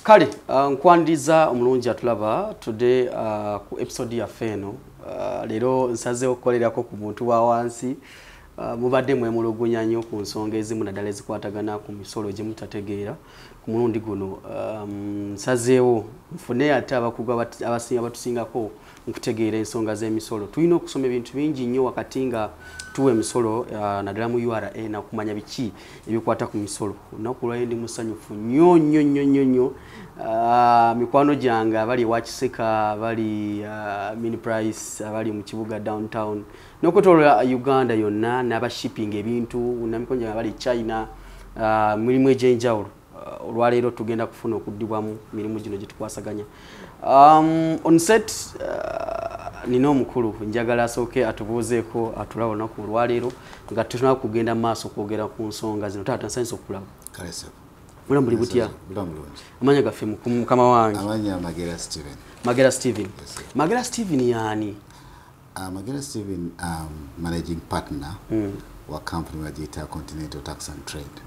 Kale nkwandiza omulungi atulaba today ku episode ya feno lero nsaze okukolerako ku muntu wa wansi mubadde mwemulugunya nnyo ku nsonga ezimu naddala ezikwatagana ku misolo gye mutategeera ku mulundi guno nsazeewo nfune ate abakugu abasinga batusingako nkutegeera ensonga z'emisolo. Tulina okusoma ebintu bingi nnyo wakati nga tuwa emisolo naddala mu URA nakumanya biki ebikwata ku misolo. Olunaku lwayo ndi musanyufu nnyo mikwano gyange abali Wakiseka abali Mini Price abali mu kibuga downtown n'okwetooloola Uganda yonna n'aba shipping ebintu namikwano gyange abali China mirimu egy'enjawulo. Olwaleero tugenda kufuna okuddibwamu mirimu gino gye tukwasaganya. On set nina omukulu njagala asooke atubuuzeeko atulawo olunaku olwaleero nga tulina kugenda mu maaso okwogera ku nsonga zino. Taata nsanyusa okulaba. Mulambuli butya? Amanya gaffe mukama wange. Amanya Magera Steven. Magera Steven. Yes, Magera Steven yani? Magera Steven managing partner wa company wajita Continental Tax and Trade.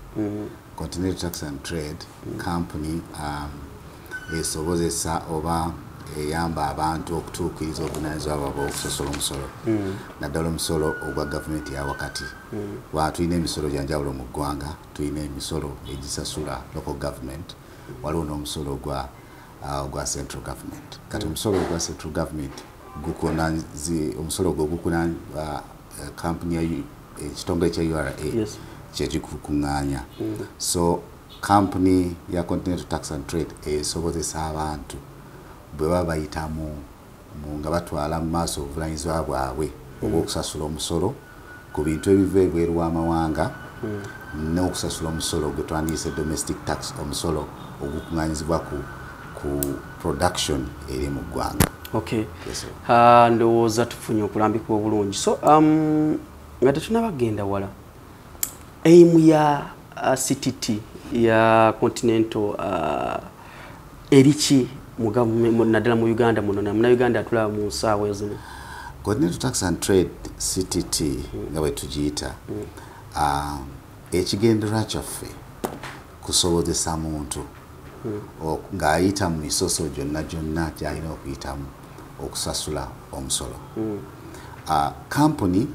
Continental Tax and Trade company esobozesa oba eyamba abantu okutuukiriza obuvunaanyizibwa bwabwe okusosola omusolo. Naddala omusolo ogwa gavumenti ya wakati. Tulina emisolo gya njawulo mu ggwanga, tulina emisolo egisasula local government, waliwo n'omusolo ogwa central government. Kati omusolo ogwa central government omusolo ogwo gukunaanyizibwa company ekitongole kya URA kyekikukuŋŋaanya. So company ya Continental Tax and Trade esobozesa abantu bwe baba bayitamu nga batwala mu maaso obuvunaanyizibwa bwabwe obw'okusasula omusolo ku bintu ebiva ebweru w'amawanga n'okusasula omusolo gwe twandiyise domestic tax, omusolo ogukuŋŋaanyizibwa ku production eri mu ggwanga. Okay. Yes, ndowooza tufunye okulambikwa obulungi. So nga tetunabagenda wala aimu ya CTT ya Continental eriki naddala mu Uganda muno na Uganda atulaba mu nsaawa zino. Continental Tax and Trade CTT nga bwe tugiyita ekigendererwa kyaffe kusobozesa muntu ng'ayita mu misoso gyonna gy'alina okuyitamu okusasula omusolo. Company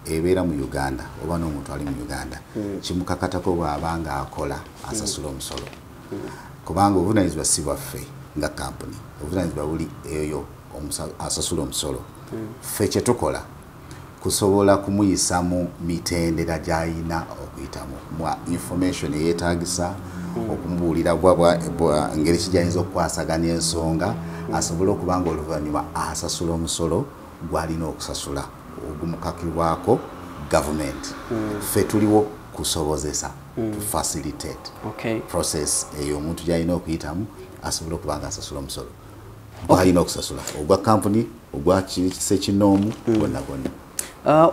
ebeera mu Uganda oba n'omuntu ali mu Uganda kimukakatako bw'aba nga akola asasula omusolo, kubanga obuvunaanyizibwa si bwaffe nga company, obuvunaanyizibwa buli eyo asasula omusolo. Ffe kye tukola kusobola kumuyisa mu mitendera gy'alina okuyitamu, information eyeetaagisa, okumubuulira ngeri ki gy'ayinza okukwasaganya ensonga asobole okuba nga oluvannyuma asasula omusolo gw'alina okusasula ogumukakibwako gavumenti. Ffe tuliwo kusobozesa to facilitate process eyo omuntu gy'alina okuyitamu asobole okuba nga asasula omusolo gw'alina okusasula ogwa company ogwa kisekinoomu gonna gonna.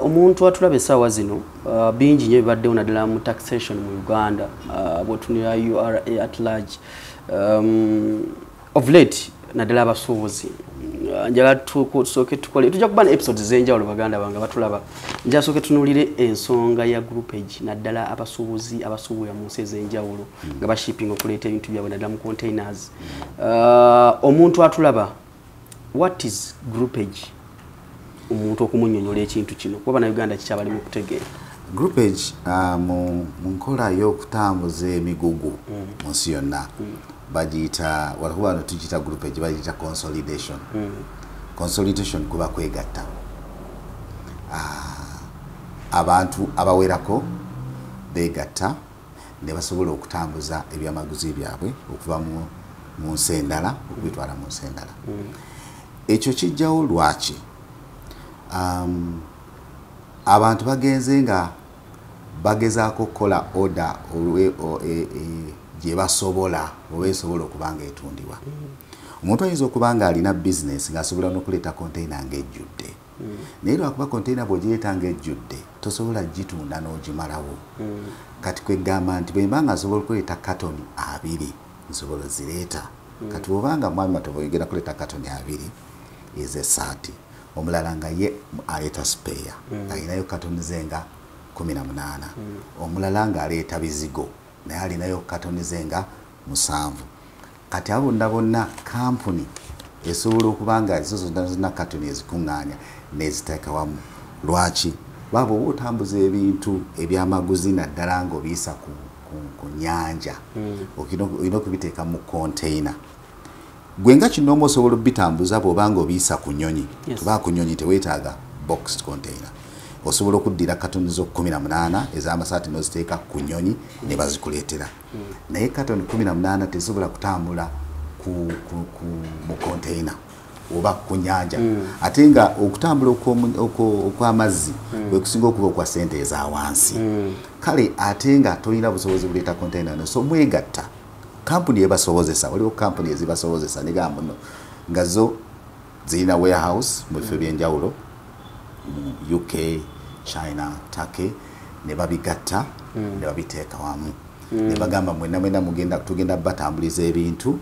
Omuntu atulaba essaawa zino bingi nnyo bibaddewo naddala mu taxation mu Uganda bw'otunira URA at large of late naddala abasuubuzi. Njagala tusooke tukole tujja kuba ne episodes z'enjawulo baganda bange batulaba. Njagala tusooke tunuulire ensonga ya groupage naddala abasuubuzi abasuubula mu nsi ez'enjawulo nga bashipping okuleeta ebintu byabwe naddala mu containers. Omuntu atulaba, what is groupage? Omuntu okumunnyonnyola ekintu kino kuba Bannayuganda kikyabali mu kutegeera. Groupage mu nkola y'okutambuza emigugu mu nsi yonna bagiyita wano tugiyita groupage bagiyita consolidation. Consolidation kuba kwegatta abantu abawerako beegatta ne basobola okutambuza ebyamaguzi byabwe okuva mu nsi endala okubitwala mu nsi endala. Ekyo kijjawo lwaki? Abantu bagenze nga bagezaako okukola order gye basobola oba esobola okuba nga etundibwa. Omuntu ayinza okuba nga alina business ng'asobola n'okuleeta container ng'ejjudde. Naye lwakuba container bw'ogireeta ng'ejjudde tosobola gitunda n'ogimalawo. Kati kwegamba nti bwe mba nga asobola okuleeta katoni 2 nsobola zireeta. Kati bw'obanga mwami Matovu oyogera kuleeta katoni 2 ez'essaati, omulala nga ye aleeta spare alinayo katoni ze nga 18, omulala nga aleeta bizigo naye alinayo katoni ze nga 7. kati abo bonna company esobola okuba nga ezo zonna katoni ezikuŋŋaanya n'eziteeka wamu. Lwaki? Baba oba otambuza ebintu ebyamaguzi naddala ng'obiyisa ku nnyanja olina okubiteeka mu container. Gwe nga kinoomu osobola obitambuza bw'oba ng'obiyisa ku nnyonyi. Kuba ku nnyonyi teweetaaga boxed container. Osobola okuddira katoni zo 18 ez'amasaati n'oziteeka ku nnyonyi ne bazikuleetera. Naye katoni 18 tezisobola kutambula mu container oba ku nnyanja. Ate nga okutambula okw'amazzi kwe kusinga okuba okwa ssente eza wansi. Kale ate nga tolina busobozi buleeta container no, so mwegatta. Kampuni ebasobozesa, waliwo kampuni ezibasobozesa negamba no nga zo zirina warehouse mu bifo by'enjawulo mu UK, China, Turkey, ne babigatta ne babiteeka wamu. Ne bagamba mwenna tugenda batambuliza ebintu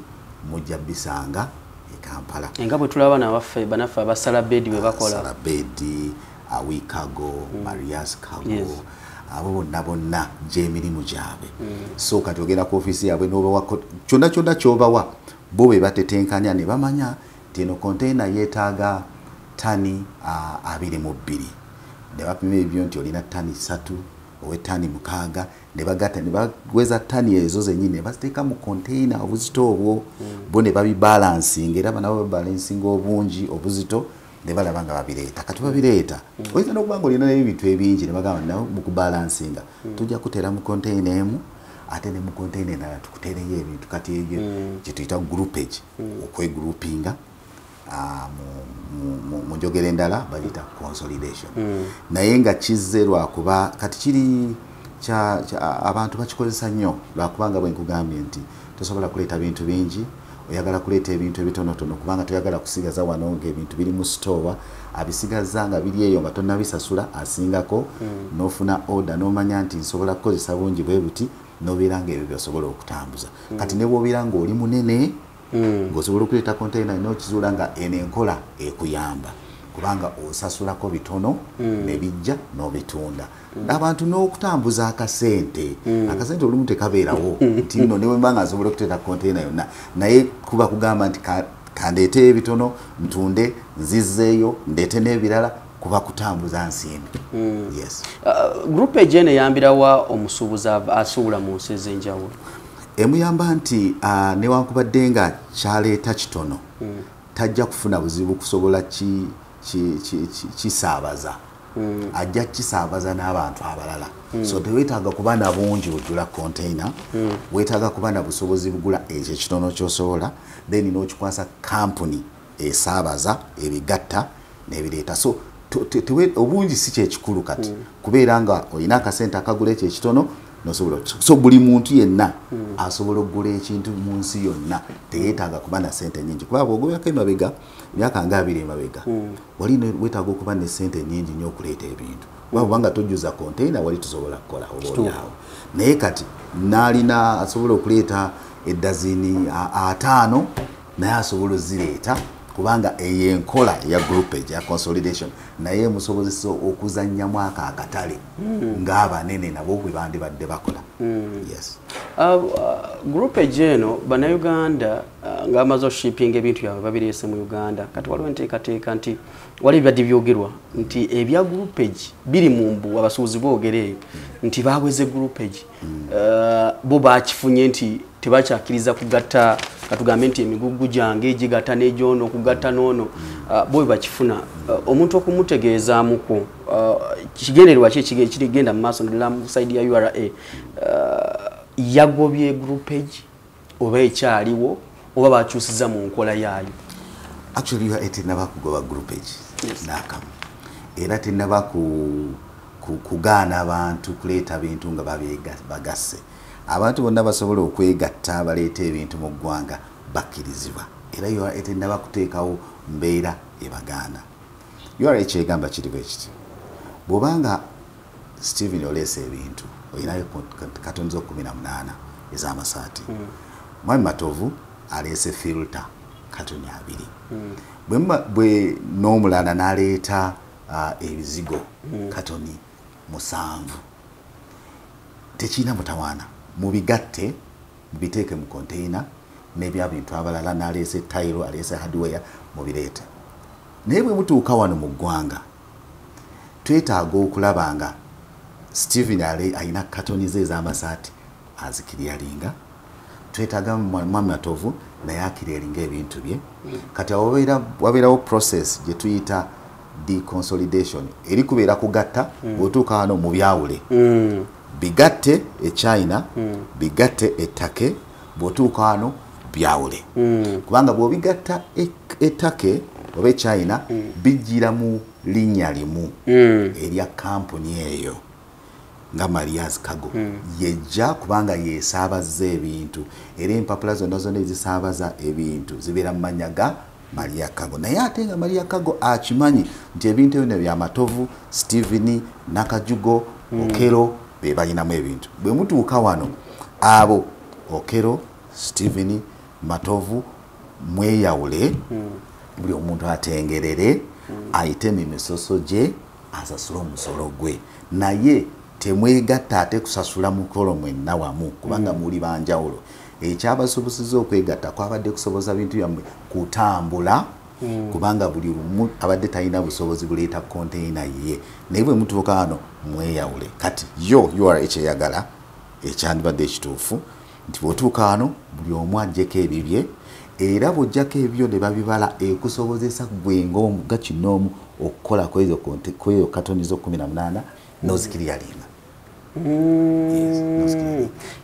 mujja bisanga e Kampala. Nga bwe tulaba banaffe abasala bedi bwe bakola. Sala bedi, Awikago, Marias Kago, abo bonna gy'emirimu gyabwe. So kati ogenda ku office yaabwe n'obawa kyonna ky'obawa bo be batetenkanya ne bamanya nti eno container yeetaaga tani 22. Ne bapima ebyo nti olina tani 3 owe tani 6 ne bagatta ne bagweza tani ezo zennyini ne baziteeka mu container obuzito obwo bo ne babibalancing era banabo babalancing obungi obuzito ne balaba nga babireeta. Kati babireeta oyinza n'okuba nga olina ebintu ebingi ne bagamba nawe mu kubalansinga tujja kuteera mu container emu ate ne mu container endala tukuteereyo ebintu. Kati ebyo kye tuyita groupage okwegroupinga mu njogera endala bayita consolidation. Naye nga kizze lwakuba kati kiri abantu bakikozesa nnyo lwakubanga bwe nkugambye nti tosobola kuleeta bintu bingi, oyagala kuleeta ebintu ebitonotono kubanga toyagala kusigaza wano ng'ebintu biri mu store abisigaza nga biri eyo nga tonnabisasula asingako n'ofuna order n'omanya nti nsobola kukozesa bungi bwe buti n'obeera ng'ebyo byosobola okutambuza. Kati ne bw'obeera ng'oli munene ng'osobola okuleeta container n'okizuula nga eno enkola ekuyamba kubanga osasulako bitono ne bijja n'obitunda. Abantu n'okutambuza akasente olumu tekabeerawo nti nno ne bwe nga nsobola okuteeta container yonna naye kuba kugamba nti kandeete ebitono ntunde nzizzeeyo ndeete n'ebirala kuba kutambuza nsimbi. Yes. Group ejene yambirawa omusuubuzi asuubula mu nsi ez'enjawulo? Emuyamba nti newankubadde nga kyaleeta kitono tajja kufuna buzibu kusobola kisaabaza. Ajja kisaabaza n'abantu abalala. So teweetaaga kuba na bungi bujjula container, weetaaga kuba na busobozi bugula ekyo kitono ky'osobola then n'okikwasa company esaabaza ebigatta n'ebireeta. So obungi si kyekikulu kati kubeera nga olina akasente akagula ekyo ekitono nosobola. So buli muntu yenna asobola okugula ekintu mu nsi yonna teyeetaaga kuba na sente nyingi kuba bw'ogobako emabega myaka nga 2 emabega wali weetaaga okuba ne sente nyingi nnyo okuleeta ebintu kubanga tojjuza container wali tusobola kukola obaolyawo. Naye kati n'alina asobola okuleeta eddazini 5 naye asobola ozireeta kubanga eyo enkola ya groupage ya consolidation naye musobozesa okuzannyamu akatale ng'abanene nabo bwe bandibadde bakola. Yes. Groupage eno bannayuganda ng'amaze shipping ebintu byabwe babireese mu Uganda kati waliwo enteekateeka nti wali bibadde byogerwa nti ebya groupage biri mu mbu abasuubuzi boogere nti baaweze groupage bo bakifunye nti tebakyakiriza kugatta katugambe nti emigugu gyange gigatta n'egyono okugatta n'ono bo bakifuna omuntu okumutegeezaamuko kigendererwa kirigenda mu maaso naddala mu side ya URA yagobye groupage oba ekyaliwo oba bakyusiza mu nkola yaayo? Actually URA tennaba kugoba groupage n'akamu era tennaba kugaana abantu kuleeta bintu nga bagasse. Abantu bonna basobola okwegatta baleeta ebintu mu ggwanga bakkirizibwa era URA tennaba kuteekawo mbeera ebagaana. URA kyegamba kiri bwe kiti bw'obanga Stephen oleese ebintu olinayo katoni zo 18 ez'amasaati Mwami Matovu aleese filter katoni 2 bwe n'omulala n'aleeta ebizigo katoni 7 tekirina mutawaana mubigatte mubiteeke mu container nebya bintu abalala nalese tayiro alese hardware mubireeta naye bwe mutuuka wano mu ggwanga twetaaga okulabanga Steven ayina katoni ze ez'amasaati azikiryalinga twetaaga Mwami Matovu naye akiryalinga ebintu bye kati wabeerawo process gye tuyita deconsolidation eri kubeera kugatta bw'otuuka wano mu byawule bigatte e China bigatte ettake bw'otuuka wano byawule kubanga bw'obigatta ettake oba e China bijjira mu linnya limu erya kampuni eyo nga Maria's Cargo yejja kubanga yeesaabaza ebintu era empapula zonna ezisaabaza ebintu zibeera mu mannya ga Maria Cargo naye ate nga Maria Cargo akimanyi nti ebintu ebyo bya Matovu Steven Nakajugo Okero be balinamu ebintu bwe mutuuka wano abo Okero Steven Matovu mweyawule buli omuntu atengerere ayiteme emisoso gye asasula omusolo gwe naye temwegatta ate kusasula mukolo mwenna wamu kubanga muli banjawulo ekyabasobozesa okwegatta kwabadde kusoboza bintu byammwe kutambula kubanga buli lumu abadde talina busobozi buleeta container ye naye bwe mutuuka wano mweyawule kati URA ekyeyagala ekyandibadde ekituufu nti bw'otuuka wano buli omu aggyeko ebibye era bw'oggyako ebyo ne babibala ekusobozesa gwe nga kinoomu okukola kwezo katoni zo 18 nozikiryalinga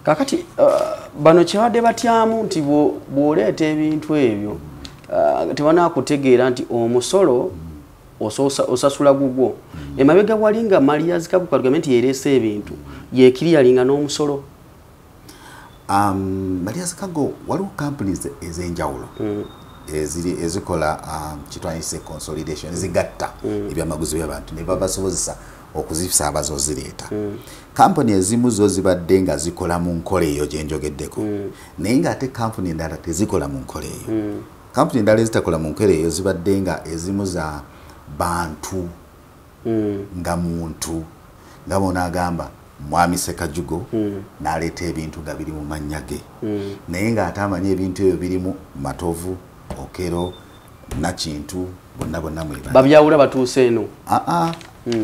kakati bano kyebadde batyamu nti bw'oleeta ebintu ebyo tebanakutegeera nti omusolo osasula gugwo emabega wali nga Maria's Cargo gavumenti yereese ebintu yekiryalinga n'omusolo Maria's Cargo waliwo companies ez'enjawulo ezikola kitwayise consolidation ezigatta ebyamaguzi by'abantu ne babasobozesa okuzisaabaza ozireeta kampuni ezimu zo zibadde nga zikola mu nkola eyo gye njogeddeko naye ng'ate kampuni endala tezikola mu nkola eyo kampuni endala ezitakola mu nkola eyo zibadde nga ezimu za bantu nga muntu nga bonaagamba Mwami Sekajugo n'aleeta ebintu nga biri mu mannya ge naye ng'ate amanyi ebintu ebyo birimu Matovu Okero Nakintu bonna mwebali babyawula batuuse eno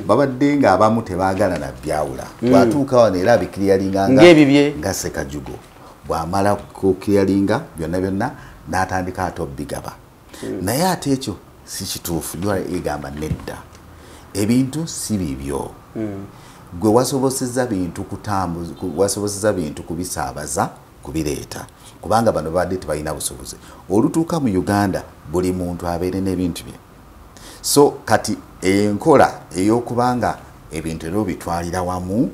babadde nga abamu tebaagala na byawula bw'atuuka wano era abikiryalinga nga Sekajugo bw'amala kukiryalinga byonna n'atandika ate obbigaba naye ate ekyo si kituufu Dwala egamba nedda ebintu si bibyo gwe wasobozesa bintu kubisaabaza kubireeta kubanga bano badde tebalina busobozi olutuuka mu Uganda buli muntu abeere n'ebintu bye so kati enkola ey'okubanga ebintu ebyo bitwalira wamu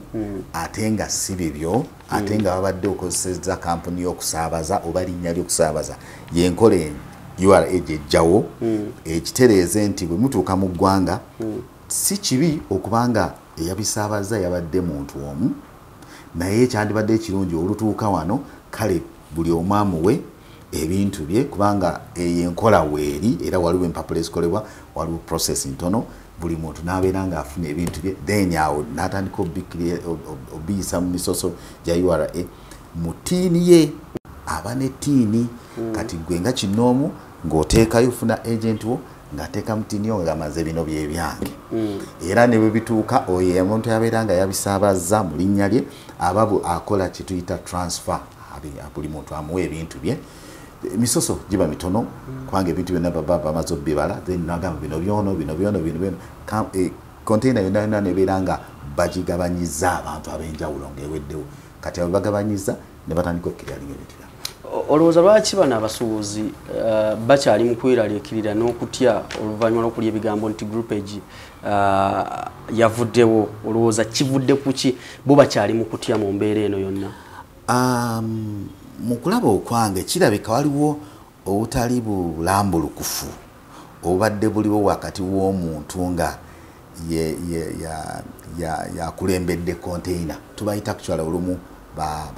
ate nga si bibyo ate nga babadde okozeseza kampuni y'okusaabaza oba linnya ly'okusaabaza y'enkola URA ejjawo ekitereeze nti bwe mutuuka mu ggwanga si kibi okubanga eyabisaabaza yabadde muntu omu naye ekyandibadde ekirungi olutuuka wano kale buli omu amuwe ebintu bye kubanga enkola weeri era waliwo empapula ezikolebwa waliwo process ntono buli muntu n'abeera ng'afuna ebintu bye then awo n'atandika obiyisa mu misoso gya URA mu tiini ye aba ne tiini kati gwe nga kinoomu ng'oteekayo ofuna agent wo ng'ateeka mu tiini yo ng'amaze bino bye byange era ne bwe bituuka oyo omuntu yabeera nga yabisaabaza mu linnya lye aba akola kye tuyita transfer buli muntu amuwa ebintu bye misoso giba mitono kubanga ebintu byonna baba bamaze obbibala then nagamba bino byono container yonna nebeera nga bagigabanyiza abantu ab'enjawulo ng'eweddewo kati abo bagabanyiza ne batandika okukiryalinga ebintu byabwe olowooza lwaki bano abasuubuzi bakyali mu kwiraliikirira n'okutya oluvannyuma lw'okulya ebigambo nti groupage yavuddewo olowooza kivudde ku ki bo bakyali mu kutya mu mbeera eno yonna mu kulaba okwange kirabika waliwo obutali bulambulukufu obadde buliwo wakati w'omuntu nga yakulembedde container tubayita actually olumu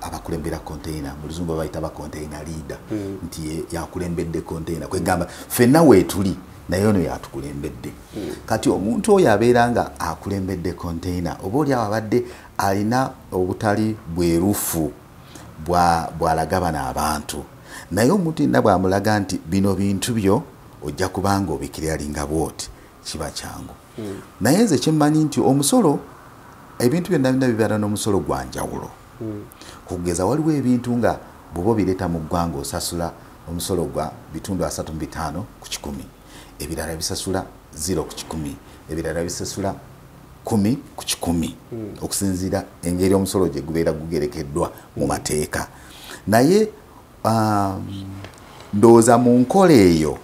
abakulembera container mu luzungu babayita ba container leader nti yakulembedde container kwegamba ffenna weetuli naye ono yatukulembedde kati omuntu oyo abeera nga akulembedde container oba oli abadde alina obutali bwerufu bw'alaga bano abantu naye omuntu yenna bw'amulaga nti bino bintu byo ojja kubanga obikiryalinga bwoti kiba kyangu. Naye nze kyemmanyi nti omusolo ebintu byonna byonna bibeera n'omusolo gwa njawulo. Kugeza waliwo ebintu nga bw'oba obireeta mu ggwanga osasula omusolo gwa 3.5 ku 100, ebirala bisasula 0 ku 100, ebirala bisasula 10 ku 100 okusinziira engeri omusolo gye gubeera gugerekeddwa mu mateeka. Naye ndowooza mu nkola eyo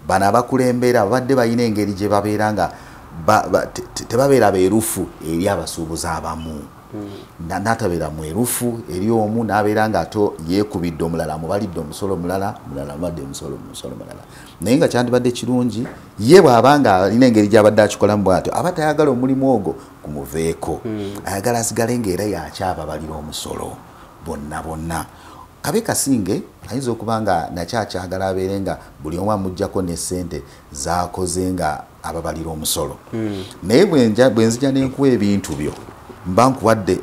bano abakulembera babadde balina engeri gye babeera nga tebabeera beerufu eri abasuubuzi abamu. N'atabeera mwerufu eri omu n'abeera nga ato yeekubidde omulala mubalidde omusolo mulala mubadde omusolo mulala. Naye nga kyandibadde kirungi ye bw'abanga alina engeri gy'abadde akikolamu bw'atyo aba tayagala omulimu ogwo gumuveeko. Ayagala asigale ng'era yakyababalira omusolo bonna. Kabe Kasinge ayinza okuba nga nakyakyagala abeere nga buli omu amuggyako ne ssente z'akoze nga ababalira omusolo. Naye bwenzija n'enkuwa ebintu byo mba nkuwadde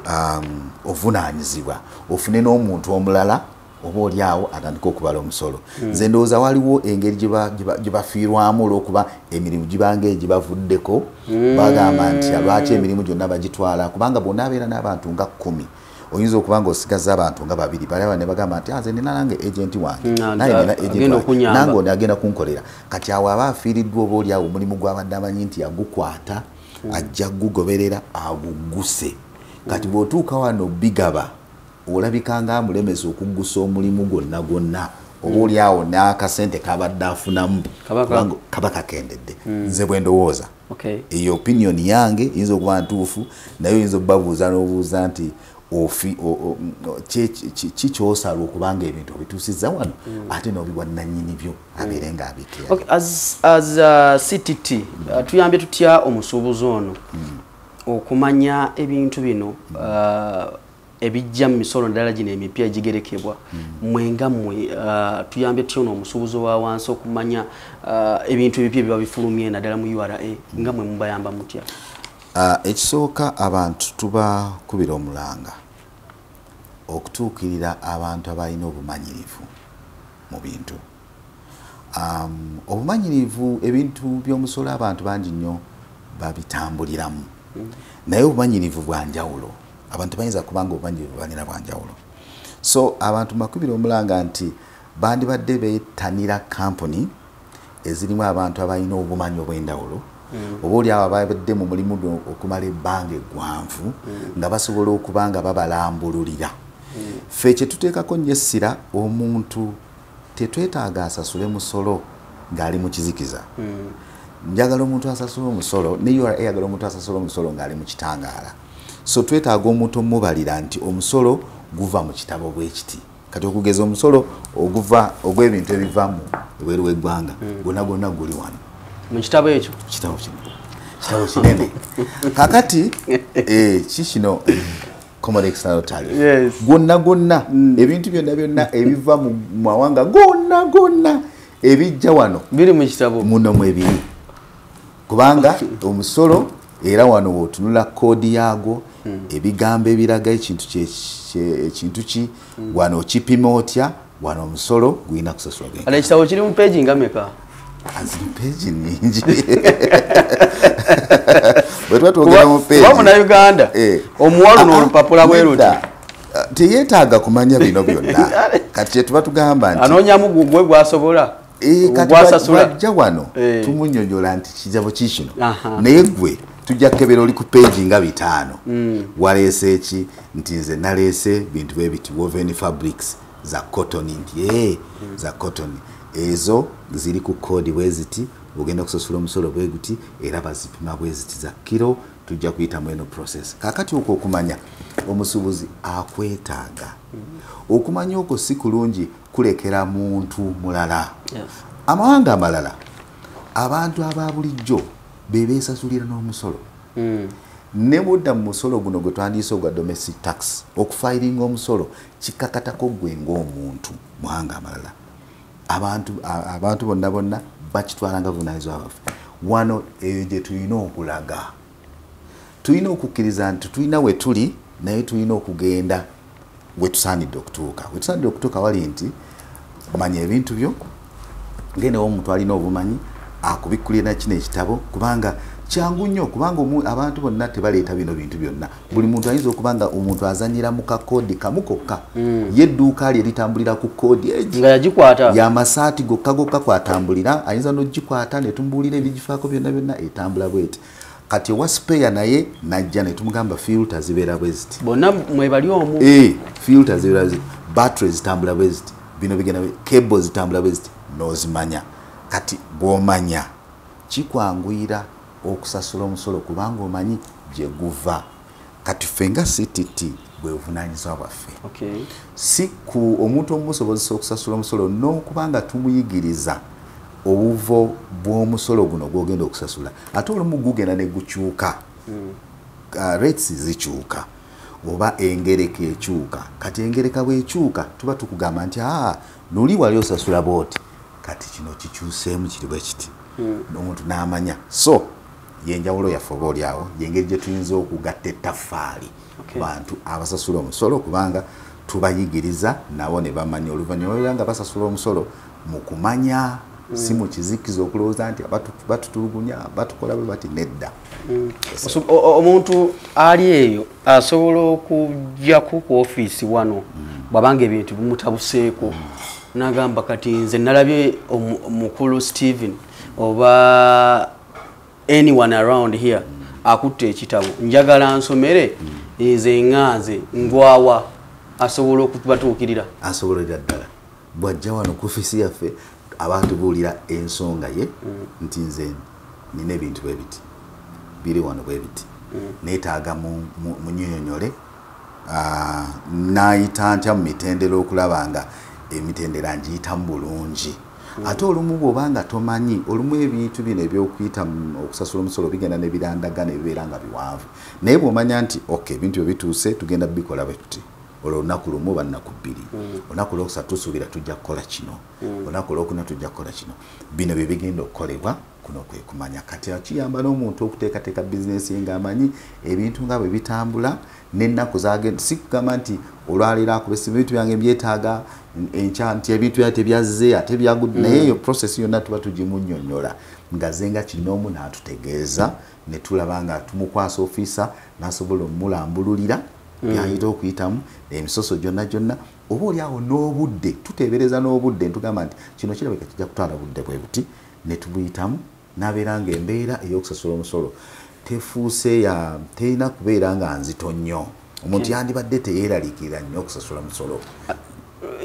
ovunaanyizibwa ofune n'omuntu omulala oba oli awo atandika okubala omusolo. Nze ndowooza waliwo engeri gye bafiirwamu olw'okuba emirimu gibanga egibavuddeko bagamba nti lwaki emirimu gyonna bagitwala kubanga bonna abeera n'abantu nga 10. Oyinza okuba nga osigaza abantu nga 2 balaba ne bagamba nti nze nina nange agenti wange naye nina agenti wange nange ono agenda kunkolera. Kati awo aba afiiriddwa oba oli awo omulimu gw'abadde amanyi nti yagukwata ajja gugoberera aguguse. Kati bw'otuuka wano bigaba olabika nga amulemesa okuggusa omulimu gwonna oba oli awo n'akasente kabadde afunamu kaba kakendedde. Nze bwe ndowooza eyo opinion yange eyinza okuba ntuufu naye oyinza okubabuuza n'obuuza nti kikyosala okubanga ebintu obituusizza wano ate n'obiwa nannyini byo abeere nga abikira. As CTT tuyambye tutya omusuubuzi ono okumanya ebintu bino ebijja mu misolo ddala gino emipya egigerekebwa mwenga mmwe tuyambye tutya ono omusuubuzi wa wansi okumanya ebintu ebipya biba bifulumye naddala mu URA nga mwe mubayamba mutya? Ekisooka abantu tubakubira omulanga okutuukirira abantu abalina obumanyirivu mu bintu. Obumanyirivu ebintu by'omusolo abantu bangi nnyo babitambuliramu naye obumanyirivu bwa njawulo. Abantu bayinza kubanga obumanyirivu balina bwa njawulo. So abantu makubira omulanga nti bandibadde beetanira kampuni ezirimu abantu abalina obumanyi obw'endawulo oba oli abo ababadde mu mulimu okumala ebbanga eggwanvu nga basobola okuba nga babalambululira. Ffe kye tuteekako nnyo essira omuntu tetwetaaga asasule musolo ng'ali mu kizikiza. Njagala omuntu asasula omusolo ne URA eyagala omuntu asasula omusolo ng'ali mu kitangaala. So twetaaga omuntu omubalira nti omusolo guva mu kitabo bw'ekiti. Kati okugeza omusolo oguva ogw'ebintu ebivamu ebweru w'eggwanga gwonna guli wano mu kitabo ekyo. Kitabo kinene. Kakati kikino common external tariff gwonna ebintu byonna ebiva mu mawanga gonna ebijja wano biri mu kitabo muno mwebiri kubanga omusolo era wano wotunula koodi yago ebigambo ebiraga ekintu ki wano kipima otya wano omusolo gwina kusasula gwe. Ala ekitabo kiri mu page nga meka? Aziri page nyingi. Bwe twogera mu page wa mu Uganda omuwalo n'olupapula bweruti teyetaaga kumanya bino byonna. Kati tuba tugamba nti anonyamu gwe gwasobola kati bajja wano tumunyonyola nti kijabo kikino naye gwe tujja kebera oli ku page nga 5 waleese eki nti nze naleese bintu bwe biti woven fabrics za cotton nti za cotton ezo ziri ku kodi bweziti ogenda kusasula omusolo bweguti era bazipima bweziti za kilo tujja kuyita mweno process. Kakati okwo okumanya omusubuzi akwetaaga okumanya okwo si kulungi kulekera muntu mulala. Amawanga amalala abantu ababulijjo bebesasulira n'omusolo ne mudda mu musolo guno gwe twandiise ogwa domestic tax okufiringa omusolo kikakatako gwe ng'omuntu muwanga amalala. Abantu bonna bakitwalanga buvunaanyizibwa bwaffe. Wano eyo gye tulina okulaga. Tulina okukkiriza nti tulina we tuli naye tulina okugenda we tusaanidde okutuuka. We tusaanidde okutuuka wali nti manya ebintu byo ngene omuntu alina obumanyi akubikkulira kino ekitabo kubanga kyangu nnyo kubanga abantu bonna tebaleeta bino bintu byonna buli muntu ayinza okubanga omuntu azanyira mu kakodi kamu kokka ye edduuka lye litambulira ku kodi nga yagikwata y'amasaati gokka kwatambulira ayinza n'ogikwata ne tumubuulira ebigifaako byonna etambula bweti kati owa spare naye najja ne tumugamba filter zibeera bwe ziti bonna mwebali omu filter zibeera ziti battery zitambula bwe ziti bino bigenda cable zitambula bwe ziti n'ozimanya kati bw'omanya kikwanguyira okusasula omusolo kubanga omanyi gye guva kati ffe nga CTT bwe buvunaanyizibwa bwaffe si ku omuntu omumusobozesa okusasula omusolo n'okubanga tumuyigiriza obuvo bw'omusolo guno gwogenda okusasula ate olumu gugenda ne gukyuka rates zikyuka oba engereka ekyuka kati engereka bw'ekyuka tuba tukugamba nti nuli wali osasula booti kati kino kikyuseemu kiri bwe kiti omuntu n'amanya so yenjawulo yaffe oba oli awo yengeri gye tuyinza okugatta ettaffaali bantu abasasula omusolo kubanga tubayigiriza nabo ne bamanya oluvannyuma era nga basasula omusolo mu kumanya si mu kizikiza okulowooza nti batutulugunya batukola bwe bati nedda omuntu ali eyo asobola okujjako ku ofiisi wano bw'abanga ebintu bimutabuseeko n'agamba kati nze nalabye omukulu Stephen oba anyone around here akutte ekitabo njagala nsomere nze nganze ngwawa asobola okubatuukirira asobolera ddala bw'ajja wano ku ofiisi yaffe abantu buulira ensonga ye nti nze nina ebintu bwe biti biri wano bwe biti neetaaga munnyonyole n'ayita ntya mu mitendera okulaba nga emitendera ngiyitamu bulungi ate olumu bw'obanga tomanyi olumu ebintu bino ebyokuyita okusasula omusolo bigenda ne birandagana ebibeera nga biwanvu naye bw'omanya nti ebintu byo bituuse tugenda bikola bwe tuti olwo olunaku lumu oba nnaku bbiri olunaku olwokusatu tusuubira tujja kukola kino olunaku olwokuna tujja kukola kino bino bye bigenda okukolebwa kuno kwe kumanya kati kiyamba n'omuntu okuteekateeka bizinesi ye ng'amanyi ebintu nga bwe bitambula n'ennaku zagenda si kugamba nti olwaleero akubesimu ebintu byange mbyetaaga enkya nti ebintu bya tebyazze ate byagudde naye eyo process yonna tuba tugimunnyonnyola nga ze nga kinoomu n'atutegeeza ne tulaba nga tumukwasa ofiisa n'asobola omulambululira byayita okuyitamu emisoso gyonna oba oli awo n'obudde tuteebereza n'obudde ntugamba nti kino kirabika kijja kutwala budde bwe buti ne tubuyitamu n'abeera nga embeera ey'okusasula omusolo tefuuse terina kubeera nga nzito nnyo omuntu yandibadde teyeeraliikirira nnyo okusasula musolo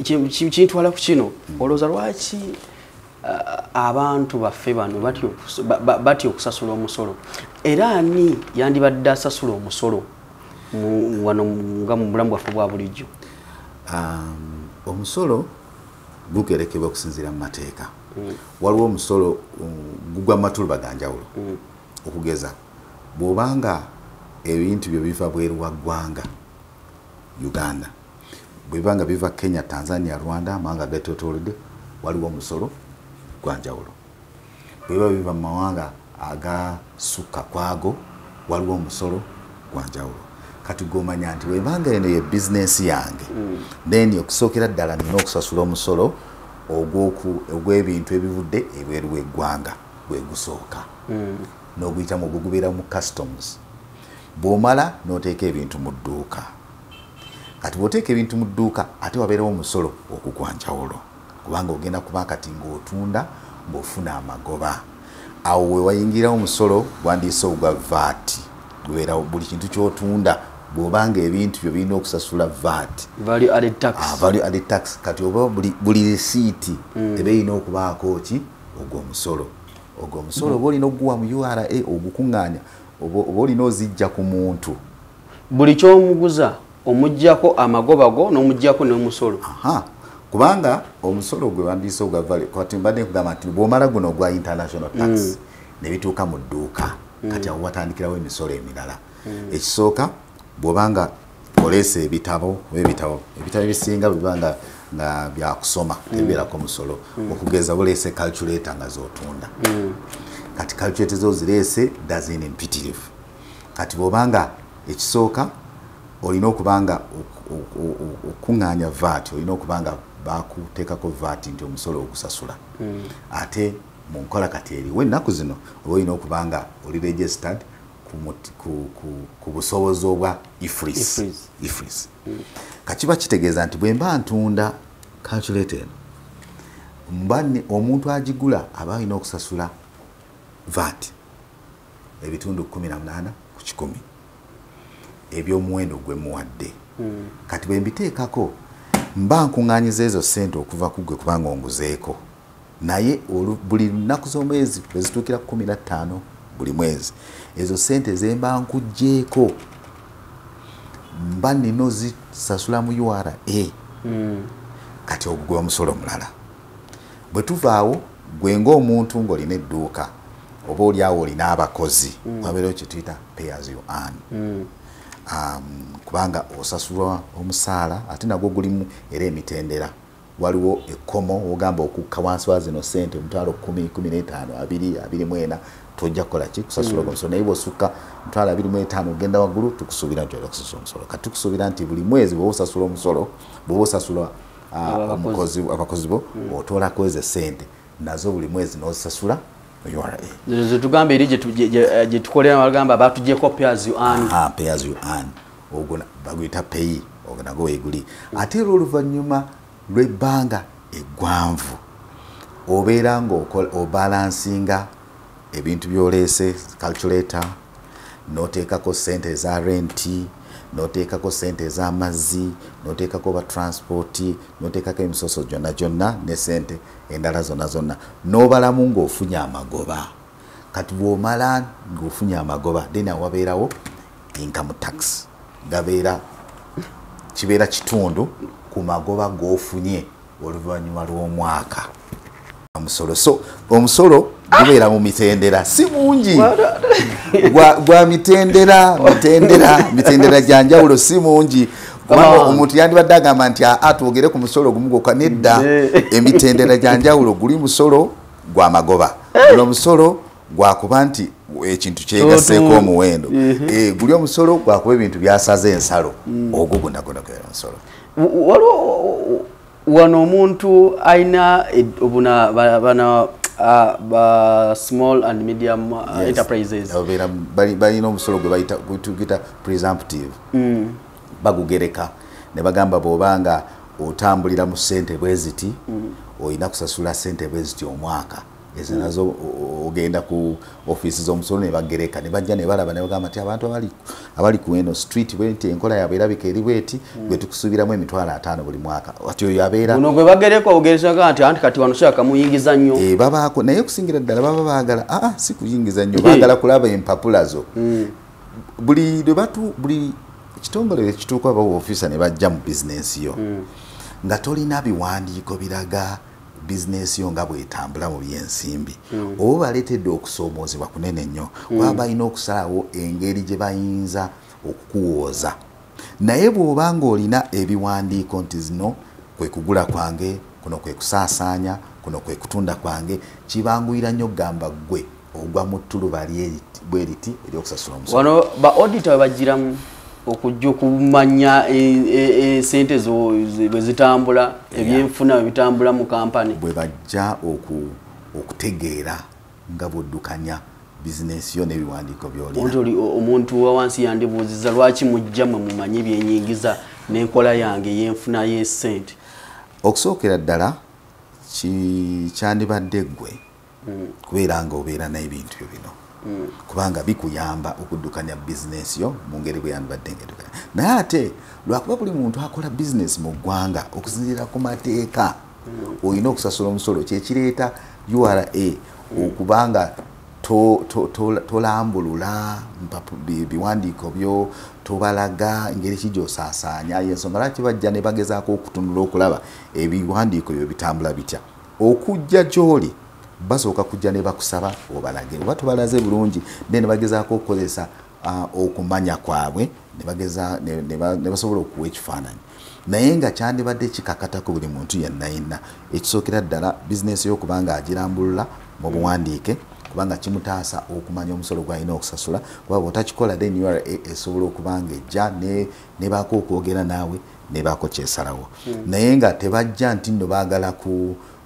kintwala ku kino olowooza lwaki abantu baffe bano batya okusasula omusolo era ani yandibadde asasula omusolo wano nga mu bulamu bwaffe bwa bulijjo omusolo gugerekebwa okusinziira mu mateeka waliwo omusolo gugwa mu matuluba ga njawulo okugeza bw'obanga ebintu byo biva bweru wa ggwanga Uganda bwebanga biva Kenya, Tanzania, Rwanda amawanga getotolodde waliwo omusolo gwa njawulo bweba biva mu mawanga agasukka kwago waliwo omusolo gwa njawulo kati gomanya nti webanga eno ye bizinesi yange then okusookera ddala nina okusasula omusolo ogw'ebintu ebivudde ebweru w'eggwanga gwe gusooka n'oguyitamu ogugubeera mu customs bw'omala n'oteeka ebintu mu dduuka kati bw'oteeka ebintu mu dduuka ate wabeerawo omusolo okugwanjawulo kubanga ogenda kuba kati ng'otunda ng'ofuna amagoba awo we wayingirawo omusolo gwandiise ogwa VAT gubeerawo buli kintu ky'otunda bw'obanga ebintu byo birina okusasula VAT value added tax kati oba buli risiiti eba erina okubaako ki ogw'omusolo oba olina okuguwa mu URA ogukuŋŋaanya oba olina ozijja ku muntu buli ky'omuguza omuggyako amagoba go n'omuggyako n'omusolo kubanga omusolo gwe wandiise ogwa value kati mbadde nkugamba nti bw'omala guno ogwa international tax ne bituuka mu dduuka kati awo watandikirawo emisolo emirala ekisooka bw'obanga oleese ebitabo ebisinga bibanga nga byakusoma tebibeerako omusolo okugeza buleese calculator nga z'otunda kati calculator zo zireese dazini mpitirivu kati bw'obanga ekisooka olina okubanga okuŋŋaanya VAT olina okubanga bakuteekako VAT nti omusolo okusasula ate mu nkola kati eriwo ennaku zino oba olina okubanga oli registered ku busobozi obwa IFRIS kakiba kitegeeza nti bwe mba ntunda calculator eno mbane omuntu agigula aba alina okusasula VAT ebitundu 18 ku 100 ebyomuwendo gwe muwadde kati bwe mbiteekako mba nkuŋŋaanyiza ezo ssente okuva ku gwe kubanga onguzeeko naye buli nnaku z'omwezi bwe zituukira 15 buli mwezi ezo ssente ze mba nkugjeeko mba nina ozisasula mu URA kati ogwo gwe omusolo mulala bwe tuvaawo gwe ng'omuntu ng'olina edduuka oba oliawo olina abakozi wabeerawo kye tuyita pay as you earn kubanga osasulwa omusaala ate nagwo gulimu era emitendera waliwo ekkomo ogamba okukka wansi wa zino ssente emitwalo 10, 15, 20, 24 tojja kukola ki kusasula omusolo naye bw'osukka emitwalo 25 ogenda waggulu tukusuubira nti oyina okusasula omusolo kati tukusuubira nti buli mwezi bw'oba osasula omusolo bw'oba osasula abakozi bo otoolako ezo ssente nazo buli mwezi n'ozisasula URA. Tugambe eri gye tukolera bagamba batuggyeko pay as you earn. Pay as you earn. Ogwo baguyita pay ogwo weeguli. Ate oluvannyuma lw'ebbanga eggwanvu obeera ng'obalansinga ebintu by'oleese calculator n'oteekako ssente eza renti n'oteekako ssente ez'amazzi n'oteekako ba transport n'oteekako emisoso gyonna ne ssente endala zonna n'obalamu ng'ofunye amagoba kati bw'omala ng'ofunye amagoba then wabeerawo income tax kibeera kitundu ku magoba g'ofunye oluvannyuma lw'omwaka omusolo so omusolo gubeera mu mitendera si mungi gwa mitendera gyanjawulo si mungi kubanga omuntu yandibadde agamba nti atwogere ku musolo gumu gwokka nedda emitendera gyanjawulo guli musolo gwa magoba guno musolo gwakuba nti ekintu kyegasseeko omuwendo guli omusolo gwakuba ebintu byasaza ensalo ogwo gwonna musolo wano omuntu alina bana small and medium enterprises balina omusolo gwe tuyita presumptive bagugereka ne bagamba bw'obanga otambulira mu ssente bwe ziti olina kusasula ssente bwe ziti omwaka ezo nazo ogenda ku ofiisi z'omusolo ne bagereka ne bajja ne balaba ne bagamba nti abantu abali ku eno street bwenti enkola yaabwe erabika eri bweti gwe tukusuubiramu emitwalo 5 buli mwaka ati oyo abeera uno gwe bagereka ogeresaga nti anti kati wano kyaka muyingiza nnyo babaako naye okusingira ddala baba baagala si kuyingiza nnyo baagala kulaba empapula zo buli kitongole ekituuka aba ofiisa ne bajja mu bizinensi yo nga tolina biwandiiko biraga bizinensi yo nga bwetambula mu byensimbi oba baleetedde okusoomoozebwa kunene nnyo baba balina okusalawo engeri gye bayinza okukuwooza naye bw'oba ng'olina ebiwandiiko nti zino kwe kugula kwange kuno kwe kusaasaanya kuno kwe kutunda kwange kibanguyira nnyo okugamba ggwe ogwa mu ttuluba bwe riti ery'okusasula omusolo wano ba auditor bagiramu okujja okumanya sente bwe zitambula ebyenfuna ebitambula mu kampani bwe bajja okutegeera nga bw'oddukanya bizinensi yo n'ebiwandiiko by'olina omuntu wa wansi yandibuuziza lwaki mujja mwe mumanye ebyenyingiza n'enkola yange ey'enfuna y'essente okusookera ddala kyandibadde ggwe kubeera nga obeera n'ebintu byo bino kubanga bikuyamba okuddukanya bizinensi yo mu ngeri bwe yandibadde ng'eddukanya naye ate lwakuba buli muntu akola bizinensi mu ggwanga okusinziira ku mateeka olina okusasula omusolo kyekireeta URA okubanga tolambulula biwandiiko byo tobalaga engeri ki gy'osaasaanya yensonga lwaki bajja ne bagezaako okutunula okulaba ebiwandiiko byo bitambula bitya okujja gy'oli basooka kujja ne bakusaba obalage oba tubalaze bulungi ne bagezaako okukozesa okumanya kwabwe ne basobola okuwa ekifaananyi naye nga kyandibadde kikakatako buli muntu yenna ekisookera ddala bizinensi y'okubanga agirambulula mu buwandiike kubanga kimutaasa okumanya omusolo gw'alina okusasula kuba bw'otakikola then URA esobola okubanga ejja ne baako okwogera naawe ne bako kyesalawo naye nga tebajja nti nno baagala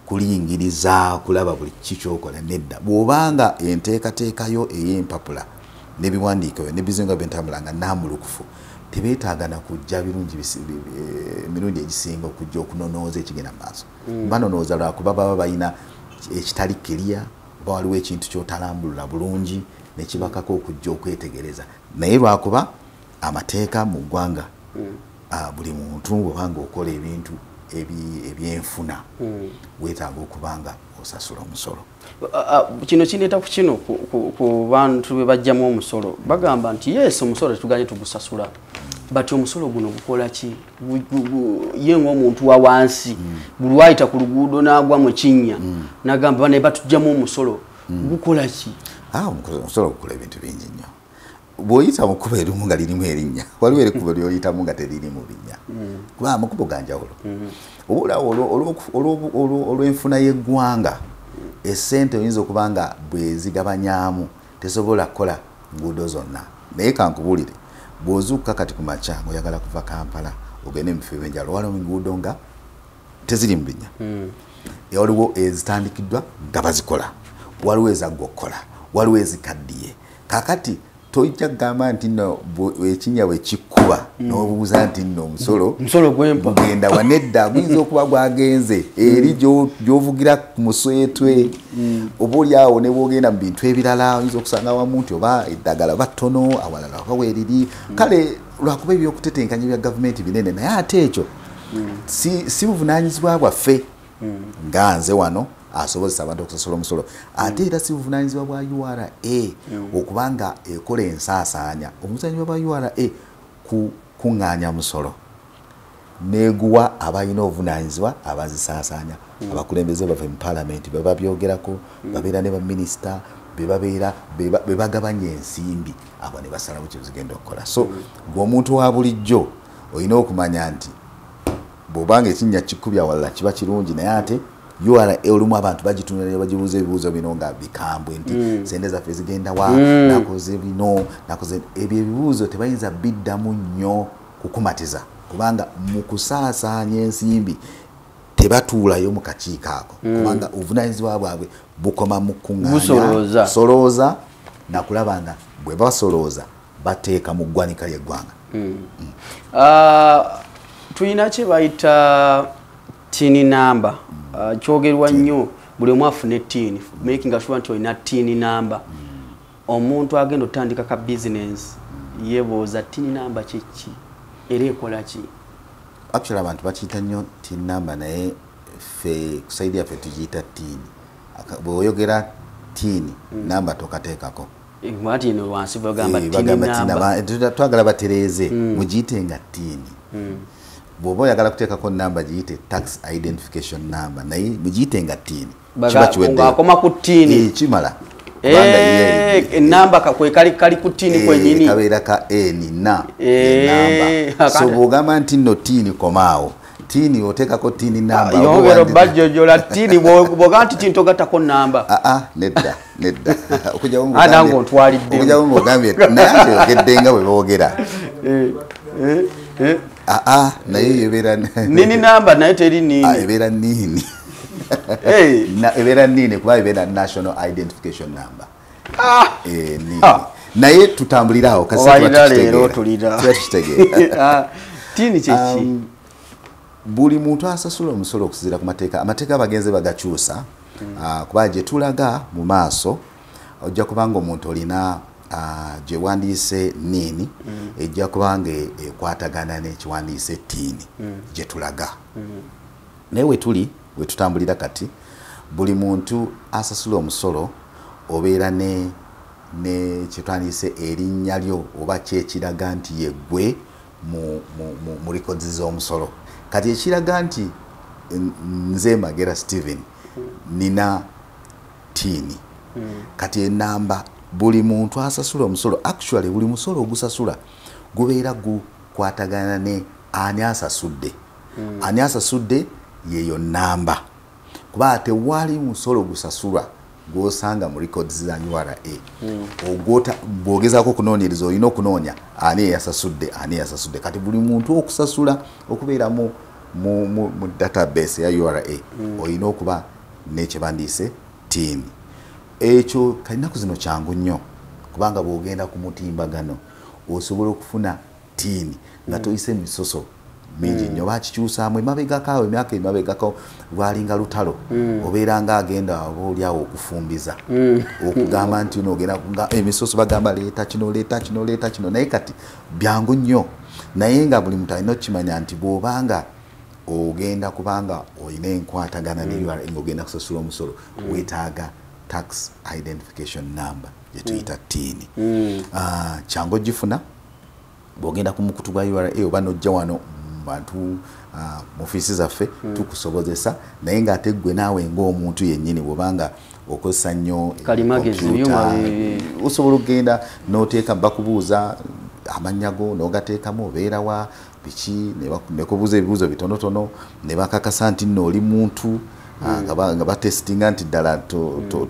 kuliyingiriza kulaba buli kikyokola nedda bw'obanga enteekateekayo ey'empapula n'ebiwandiiko n'ebizinga by'entambula nga namulukufu tebeetaagana kujja emirundi egisinga okujja okunonooza ekigenda mu maaso banonooza lwakuba baba balina ekitali kiriya oba waliwo ekintu kyotalambulula bulungi nekibakako okujja okwetegereza naye lwakuba amateeka mu ggwanga buli muntu bwobanga okola ebintu ebyenfuna weetaaga okubanga osasula omusolo kino kineeta ku kino ku bantu be bajjamu omusolo bagamba nti yes omusolo tetuganye tugusasula bati omusolo guno gukola ki ye ng'omuntu wa wansi buli wayita ku luguudo n'agwa mu kinnya n'agamba bane batugjamu omusolo gukola ki omusolo gukola ebintu bingi nnyo bw'oyita mu kkubo erimu nga lirimu erinnya waliwo erikkubo ly'oyitamu nga teririmu binnya kuba amakubo ga njawulo obulawo olw'enfuna y'eggwanga essente oyinza okuba nga bwezigabanyaamu tesobola kukola nguudo zonna naye kankubuulire bw'ozuukuka kati ku makya ng'oyagala kuva Kampala ogende mu bifo ebyenjawulo waliwo enguudo nga teziri mu binnya waliwo ezitandikiddwa nga bazikola waliwo ezaggwa okukola waliwo ezikaddiye kakati tojja kugamba nti nno ekinnya bwe kikkuba n'obuuza nti nno omusolo gugenda wanedda guyinza okuba gwagenze eri gy'ovugira ku muswetwe oba oli awo ne bwogenda mu bintu ebirala oyinza okusanga wamu nti oba eddagala oba ttono awalala oba weeriri kale lwakuba ebyokutetenkanya bya gavumenti binene naye ate ekyo si buvunaanyizibwa bwaffe nga nze wano asobozesa abantu okusasula omusolo ate era si buvunaanyizibwa bwa URA okubanga ekola ensaasaanya obuvunaanyizibwa bwa URA kuŋŋaanya musolo neguwa abalina obuvunaanyizibwa abazisaasaanya abakulembeze bava mu paalamenti baba byogerako babeera ne baminisita be bagabanya ensimbi abo ne basalawo kye zigenda okukola so ng'omuntu wa bulijjo olina okumanya nti bw'obanga ekinnya kikkubya walala kiba kirungi naye ate URA olumu abantu bagitunulira bagibuuza ebibuuzo bino nga bikambwe nti sente zaffe zigenda wa nakoze bino nakoze ebyo ebibuuzo tebayinza biddamu nnyo kukumatiza kubanga mu kusaasaanya ensimbi tebatuulayo mu kakiiko ako kubanga obuvunaanyizibwa bwabwe bukoma mu kuŋŋaanya solooza nakulaba nga bwe basolooza bateeka mu ggwanika ly'eggwanga tulina kye bayita tini namba kyogerwa nnyo buli omu afune tini making sure nti olina tini namba omuntu agenda otandika ka business yebuuza tini namba kiki era ekola ki actually abantu bakiyita nnyo tini namba naye ffe kusaidi yaffe tugiyita tini bweoyogera tini namba tokateekako ati ino wansi bagamba tini namba twagala batereeze mugiyite nga tini bw'oba oyagala kuteekako namba giyite tax identification number naye mugiyite nga tini kiba kiwedde akoma ku tini kimala enamba kakwe kali ku tini kwenyini kabeera ka namba so bw'ogamba nti nno tini komaawo tini oteekako tini namba yongero bajjojola tini bw'ogamba nti tini togattako namba nedda nange ontwalidde okujawo ng'ogambye naye ate ogedde nga bwe boogera naye ebeera nini namba naye teri nini ebeera nini ebeera nini kuba ebeera national identification number nini naye tutambulirawo kasitutegeera tini kyeki buli muntu asasula omusolo okuzira ku mateeka amateeka abagenze bagakyusa kuba gye tulaga mu maaso ojja kubanga omuntu olina gye wandiise nini ejja kubanga ekwatagana n'ekiwandiise tini gye tulaga naye we tutambulira kati buli muntu asasula omusolo obeera ne kyetwandiise erinnya lyo oba kyekiraga nti yeggwe mu records z'omusolo kati ekiraga nti nze Magera Steven nina tini kati enamba buli muntu asasula omusolo actually buli musolo ogusasula gubeera gukwatagana ne ani asasudde ani asasudde yeyo namba kuba tewali musolo gusasulwa gw'osanga mu records za URA ogwota bw'ogezaako okunoonyereza olina okunoonya ani eyasasudde kati buli muntu okusasula okubeera mu database ya URA olina okuba n'ekyebandiise TIN. Ekyo kalinaku zino kyangu nnyo kubanga bw'ogenda ku mutimbagano osobola okufuna TIN nga toyise misoso mingi nnyo bakikyusaamu emabegakaawo emyaka emabegako lwalinga lutalo obeera nga agenda obaoliawo okufumbiza okugamba nti noogenda emisoso bagamba leeta kino naye kati byangu nnyo naye nga buli muntu alina okukimanya nti bw'obanga ogenda kubanga olina enkwatagana ne URA ng'ogenda kusasula omusolo weetaaga tax identification number gyetuyita TIN. Kyangu ogifuna bw'ogenda ku mukutu gwa URA oba n'ojja wano bantu mu ofiisi zaffe tukusobozesa naye ng'ate ggwe naawe ng'omuntu yennyini bw'obanga okozesa nnyo osobola okugenda n'oteeka bakubuuza amannya go n'ogateekamu obeera wa biki ne kubuuza ebibuuzo bitonotono ne bakakasa nti nno oli muntu nga batestinga nti ddala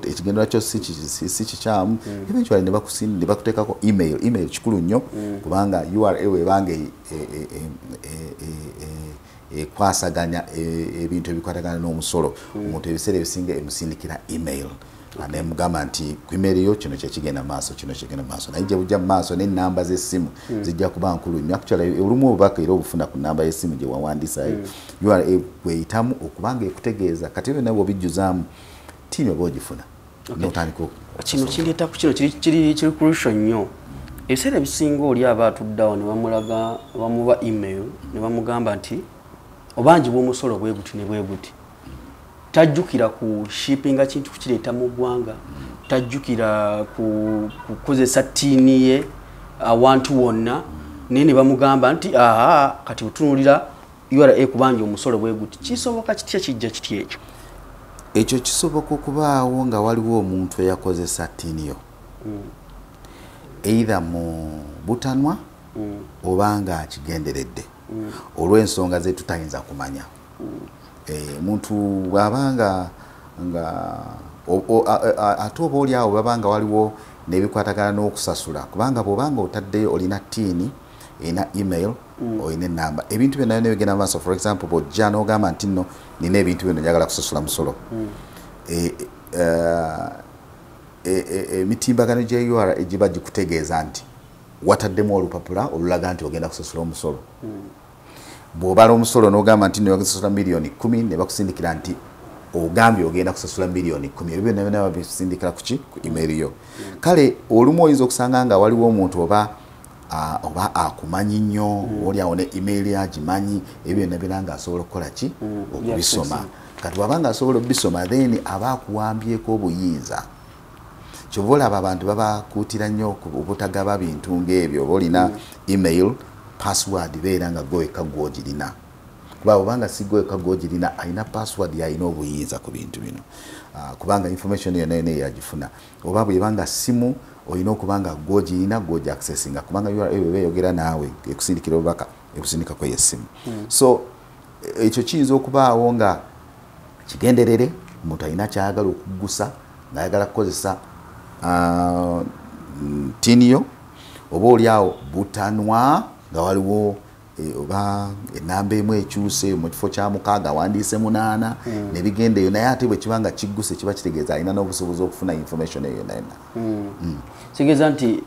ekigendera kyo si kikyamu eventually ne bakuteekako email kikulu nnyo kubanga URA webanga ekwasaganya ebintu ebikwatagana n'omusolo omuntu ebiseera ebisinga emusindikira email nemugamba nti ku email yo kino kyekigenda maaso naye gye bujja mu maaso n'ennamba z'essimu zijja kuba nkulu nnyo actually olumu obubaka era obufuna ku nnamba y'essimu gye wawandiisayo URA bweyitamu okubanga ekutegeeza kati byonna bw'obijjuzaamu TIN oba ogifuna n'otandika kino kindeeta ku kino kiri crucial nnyo ebiseera ebisinga oli aba atuddawo ne bamulaga bamuba email ne bamugamba nti obangi bw'omusolo bwe guti ne bwe guti tajjukira ku shippinga kintu kukireeta mu ggwanga tajjukira kukozesa TIN ye awantu wonna naye ne bamugamba nti kati otunulira URA kubanja omusolo bwe guti kisoboka kitya kijja kitya ekyo kisoboka okubaawo nga waliwo omuntu eyakozesa TIN yo either mu butanwa obanga akigenderedde olw'ensonga ze tutayinza kumanya muntu bw'abanga ate oba oliawo babanga waliwo n'ebikwatagana n'okusasula kubanga bw'obanga otaddeyo olina TIN erina email olina enamba ebintu byonna byonna bigenda maaso for example bw'ojja n'ogamba nti nno nina ebintu bino njagala kusasula musolo emitimbagano gya URA egiba gikutegeeza nti wataddemu olupapula olulaga nti ogenda kusasula omusolo bw'obala omusolo n'ogamba nti nno kusasula miliyoni 10 ne bakusindikira nti ogambye ogenda kusasula miliyoni 10 ebyo byonna byonna babisindikira ku email yo kale olumu oyinza okusanga nga waliwo omuntu oba akumanyi nnyo oliawo ne email yagimanyi ebyo byonna byonna nga asobola okukola ki okubisoma kati wabanga asobola okubisoma then aba akuwambyeko obuyinza kyova olaba abantu babakuutira nnyo obutagaba bintu ng'ebyo oba olina email password beera nga gwewekka gw'ogirina kuba obanga si gwewekka gw'ogirina alina password yalina obuyinza ku bintu bino kubanga information yonna yonna yagifuna oba bwebanga simu olina okubanga gw'ogirina gw'ogi accessinga kubanga URA beeyogera naawe ekusindikira obubaka ekusindikako yessimu so ekyo kiyinza okubaawo nga kigenderere omuntu alina kyayagala okuggusa ng'ayagala kukozesa TIN yo oba oliawo butanwa nga waliwo oba enamba emu ekyuse mu kifo kya 6 wandiise 8 ne bigenda eyo naye ate bwe kibanga kigguse kiba kitegeeza alina n'obusobozi okufuna information eyo yonna kitegeeza nti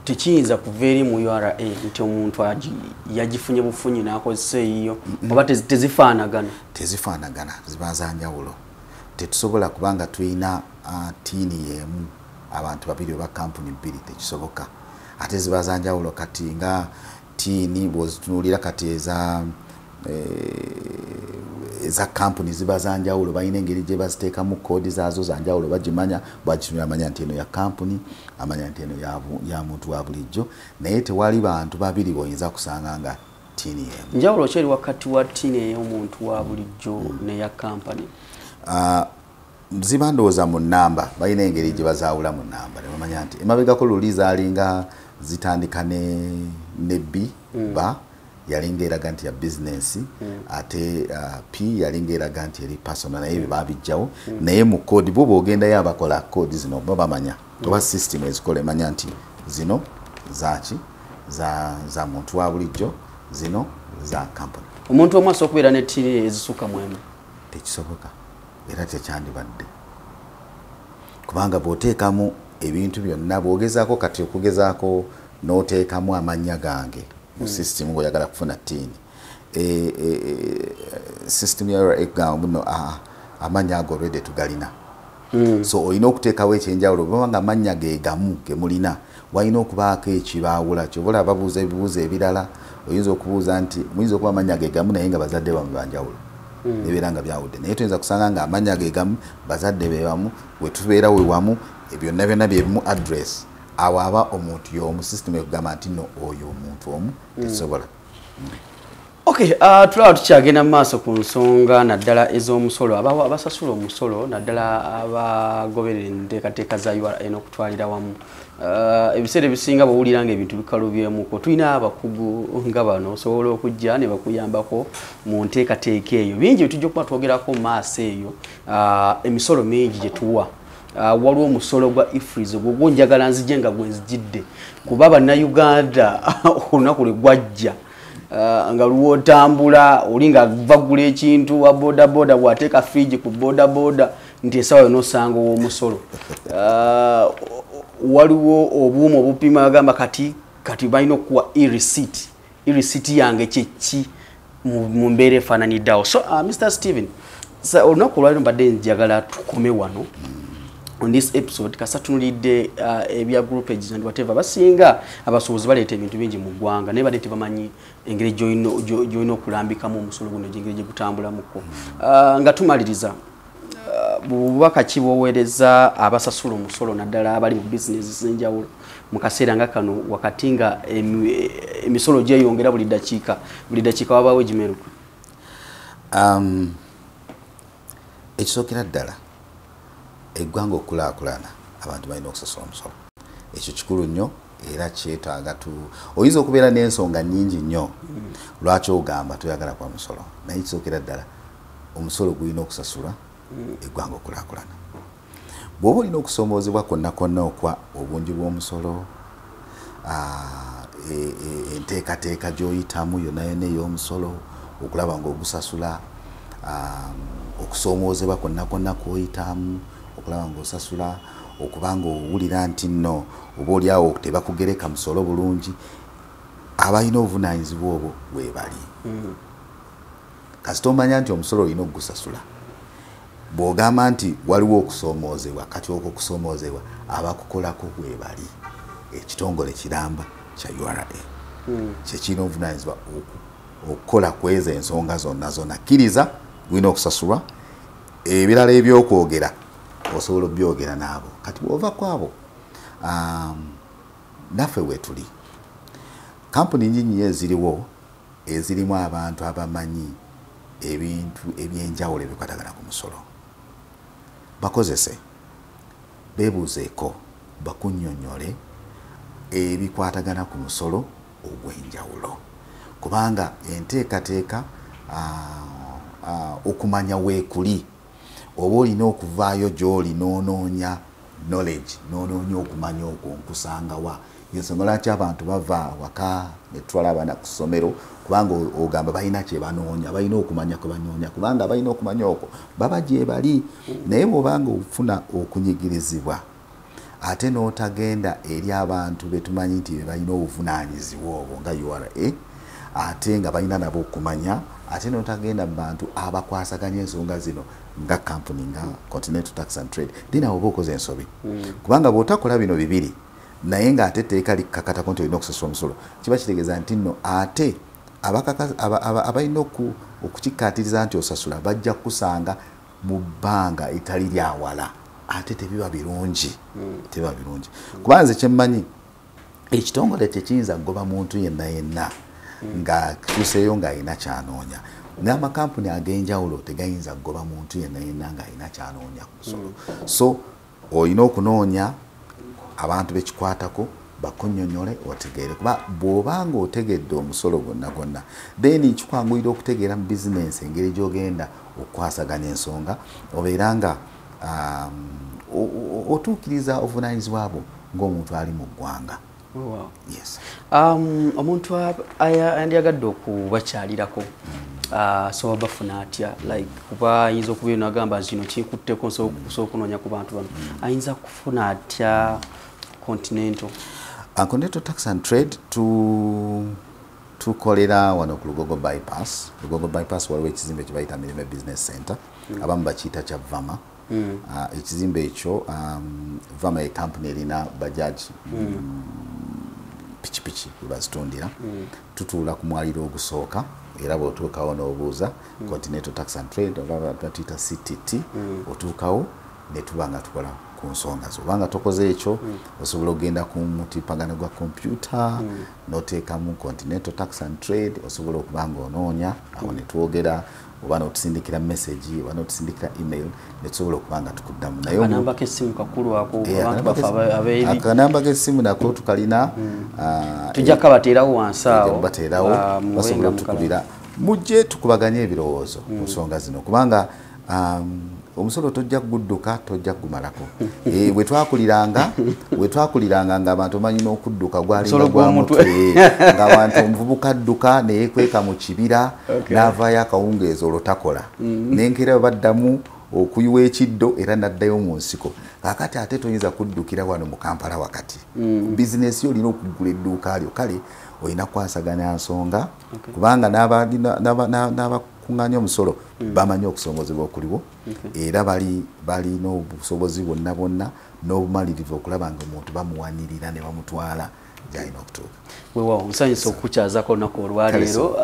tekiyinza kuva eri mu URA nti omuntu yagifunye bufunyi n'akozesa eyiyo oba tezifaanagana ziba za njawulo tetusobola kubanga tulina TIN y'emu abantu babiri oba kampuni bbiri tekisoboka ate ziba za njawulo kati nga TIN bw'ozitunuulira kati eza kampuni ziba za njawulo balina engeri gye baziteekamu koodi zaazo za njawulo bagimanya bwagitunula amanya nti eno ya kampuni amanya nti eno ya muntu wa bulijjo naye tewali bantu babiri boyinza kusanga nga TIN y'emu njawulo kyeri wakati wa TIN ey'omuntu wa bulijjo neya kampani ziba ndowooza mu nnamba balina engeri gye bazaawula mu nnamba ne bamanya nti emabegako luli zaalinga zitandika ne B ba yalinga eraga nti ya business ate P yalinga eraga nti eri personal naye babijjawo naye mu code bo bogenda yabakola code zino babamanya toba system ezikola manya nti zino zachi za muntu wa bulijjo zino za company omuntu omwaso okubeera ne tiri ezisuka mwemu tekisoboka era tekyandibadde kubanga bw'oteekamu ebintu byonna bw'ogezaako kati okugezaako n'oteekamu amannya gange mu system ng'oyagala kufuna ttiini system yamuno amannya ago already tugalina so olina okuteekawo ekyenjawulo kubanga amannya ge gamu ge mulina walina okubaako ekibaawula kyobola babuuza ebibuuzo ebirala oyinza okubuuza nti muyinza okuba amannya ge gamu naye nga bazadde bamu banjawulo nebeera nga byawudde naye tuyinza kusanga nga amannya ge gamu bazadde be bamu wetubeera we wamu byonna byonna byebimu address awo aba omuntu y'omu system ekugamba nti no oyo omuntu omu tesobola Okay, tulaba tukyagenda mu maaso ku nsonga naddala ez'omusolo abasasula omusolo naddala abagoberera enteekateeka za URA n'okutwalira wamu ebiseera ebisinga bawulira nga ebintu bikalubyemuko tulina abakugu nga bano osobola okujja ne bakuyambako mu nteekateeka eyo bingi tujja okuba twogerako mu maaso eyo emisolo mingi gye tuwa waliwo omusolo gwa ifrizo gwo njagala nzije nga gwe nzijidde kuba bannayuganda olunaku lwe gwajja nga luwotambula oli nga vagula ekintu wa boda boda bwateeka fridge ku boda boda nti esawa yonna osanga ow'omusolo waliwo obuuma obupima agamba kati balina okuwa e-receipt yange kyeki mu mbeera efaananiddeawo so Mr. Steven olunaku olwaliro mbadde njagala tukome wano on this episode kasatunulidde ebya group pages and whatever basinga abasuubuzi baleeta ebintu bingi mu ggwanga naye badde tebamanyi engeri gy'olina okulambikamu omusolo guno engeri gye gutambulamuko nga tumaliriza bubaka ki bwoweereza abasasula omusolo naddala abali mu bizinesi z'enjawulo mu kaseera nga kano wakati nga emisolo gyeyongera buli dakiika wabaawo egimeruka ekisookera ddala eggwanga okulaakulana abantu balina okusasula omusolo ekyo kikulu nnyo era kyetaaga oyinza okubeera n'ensonga nnyingi nnyo lwaki ogamba toyagala kwa musolo naye kisookera ddala omusolo gulina okusasulwa eggwanga okulaakulana bw'oba olina okusoomoozebwa konna konna okwa obungi bw'omusolo enteekateeka gy'oyitamu yonna yonna ey'omusolo okulaba ng'ogusasula okusoomoozebwa konna konna kw'oyitamu okulaba ng'osasula okuba ng'owulira nti nno oba oli awo tebakugereka musolo bulungi abalina obuvunaanyizibwa obwo weebali kasita omanya nti omusolo olina okugusasula bw'ogamba nti waliwo okusoomoozebwa kati okwo okusoomoozebwa abakukolako weebali ekitongole kiramba kya URA kyekirina obuvunaanyizibwa okukola kweza ensonga zonna kkiriza gulina okusasulwa ebirala ebyokwogera osobola obyogera naabo kati bw'ova kwabo naffe weetuli kampuni nyinyi eziriwo ezirimu abantu abamanyi ebintu ebyenjawulo ebikwatagana ku musolo bakozese beebuuzeeko bakunnyonnyole ebikwatagana ku musolo ogw'enjawulo kubanga enteekateeka okumanya weekuli oba olina okuvaayo gy'oli n'onoonya knowledge n'onoonya okumanya okwo nkusanga wa yensonga lwaki abantu bava waka ne tutwala abaana ku ssomero kubanga ogamba balina kye banoonya balina okumanya kwe banoonya kubanga balina okumanya okwo baba gye bali naye bw'obanga ofuna okunyigirizibwa ate n'otagenda eri abantu betumanyi nti balina obuvunaanyizibwa obwo nga URA ate nga balina nabo okumanya ate n'otagenda mu bantu abakwasaganya ensonga zino nga company nga Continental Tax and Trade dina oba okoze ensobi kubanga bw'otakola bino bibiri naye nga ate teeka likakatako nti olina okusasula omusolo kiba kitegeeza nti nno ate abalina okukikkaatiriza nti osasula bajja kukusanga mu bbanga etali lyawala ate tebiba birungi kubanga nze kyemmanyi ekitongole tekiyinza kugoba muntu yenna nga kituuseeyo ng'alina kyanoonya n'amakampuni ag'enjawulo tegayinza kugoba muntu yenna ng'alina kyanoonya ku musolo so olina okunoonya abantu bekikwatako bakunnyonnyole otegeere kuba bw'obanga otegedde omusolo gwonna then kikwanguyira okutegeera mu bizinensi engeri gy'ogenda okukwasaganya ensonga obeera nga otuukiriza obuvunaanyizibwa bwo ng'omuntu ali mu ggwanga. Wow. Yes. Omuntu yandiyagadde okubakyalirako so bafuna atya like kuba ayinza okubeera n'agamba kino kikutteko nsobola okunoonya ku bantu bano ayinza kufuna atya Continental? Continental Tax and Trade tukolera wano ku Lugogo Bypass. Lugogo Bypass waliwo ekizimbe kye bayita Mirime Business Center abamu bakiyita kya Vama. Ekizimbe ekyo Vama ye company erina bajaji pichipichi bazitundira tutuula ku mwaliro ogusooka era bw'otuukawo n'obuuza Continental Tax and Trade oba batuyita CTT otuukawo ne tuba nga tukola ku nsonga zo. Obanga tokoze ekyo osobola okugenda ku mutimpagano gwa kompyuta n'oteekamu Continental Tax and Trade osobola okuba ng'onoonya awo ne twogera oba n'otusindikira message oba n'otusindikira email ne tusobola okuba nga tukuddamu. Naye akanamba k'essimu kakulu ako abantu bafe abeeri akanamba k'essimu nako tukalina tujja kubateerawo wansi awo bateerawo basobola otukubira mujje tukubaganye ebirowoozo ku nsonga zino kubanga omusolo tojja kugudduka tojja kugumalako. we twakuliranga ng'abantu omanyi n'okudduka gwalinga gwa mutwe ng'abantu omuvubuka adduka ne yeekweka mu kibira n'avaayo akawungeezi olwo takola n'enkeera baddamu okuyiwa ekiddo era n'addayo mu nsiko. Kaakati ate toyinza kuddukira wano mu Kampala wakati bizinesi olina okugula edduuka lyo kale olina kukwasaganya nsonga kubanga n'abakuŋŋaanya omusolo bamanyi okusongozebwa okuliwo era balina obusobozi bonna n'obumalirivu okulaba nga omuntu bamuwanirira ne bamutwala gyalina okutuuka. Weewaawo nsanyusa okukukyazako olunaku olwaleero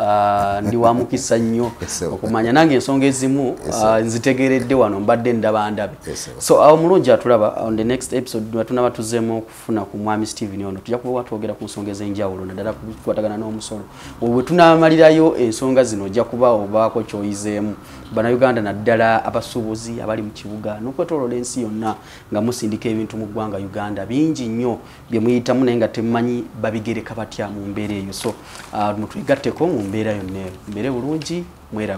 ndi wa mukisa nnyo okumanya nange ensonga ezimu nzitegeeredde wano mbadde ndaba ndabe. So omulungi atulaba on the next episode tunaba tuzzeemu okufuna ku mwami Stephen ono tujja kuba twogera ku nsonga ez'enjawulo naddala kukwatagana n'omusolo. Bwe tunaamalirayo ensonga zino ojja kuba obaako ky'oyizeemu bannayuganda naddala abasuubuzi abali mu kibuga n'okwetooloola ensi yonna nga musindika ebintu mu ggwanga Uganda bingi nnyo bye muyitamu naye nga temumanyi babigereka batya mu mbeera eyo. So mutwegatteko mu mbeera yonna eyo mbeere bulungi mwerabe.